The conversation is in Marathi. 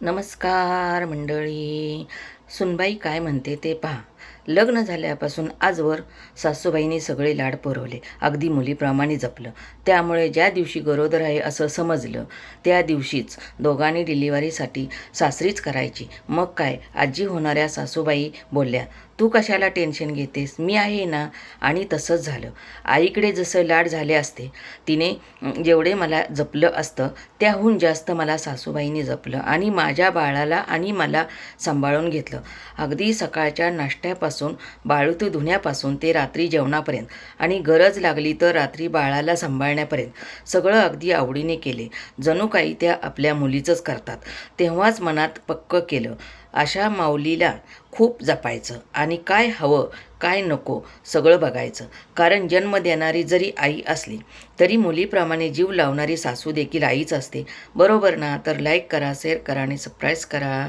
नमस्कार मंडळी. सुनबाई काय म्हणते ते पहा. लग्न झाल्यापासून आजवर सासूबाईंनी सगळे लाड पुरवले, अगदी मुलीप्रमाणे जपलं. त्यामुळे ज्या दिवशी गरोदर आहे असं समजलं त्या दिवशीच दोघांनी डिलिव्हरीसाठी सासरीच करायची. मग काय, आजी होणाऱ्या सासूबाई बोलल्या, तू कशाला टेन्शन घेतेस, मी आहे ना. आणि तसंच झालं. आईकडे जसं लाड झाले असते, तिने जेवढे मला जपलं असतं त्याहून जास्त मला सासूबाईंनी जपलं आणि माझ्या बाळाला आणि मला सांभाळून घेतलं. अगदी सकाळच्या नाश्त्यापासून, बाळूत धुण्यापासून ते रात्री जेवणापर्यंत आणि गरज लागली तर रात्री बाळाला सांभाळण्यापर्यंत सगळं अगदी आवडीने केले. जणू काही त्या आपल्या मुलीचंच करतात. तेव्हाच मनात पक्कं केलं, अशा माऊलीला खूप जपायचं आणि काय हवं काय नको सगळं बघायचं. कारण जन्म देणारी जरी आई असली तरी मुलीप्रमाणे जीव लावणारी सासू देखील आईच असते. बरोबर ना? तर लाईक करा, शेअर करा आणि सबस्क्राईब करा.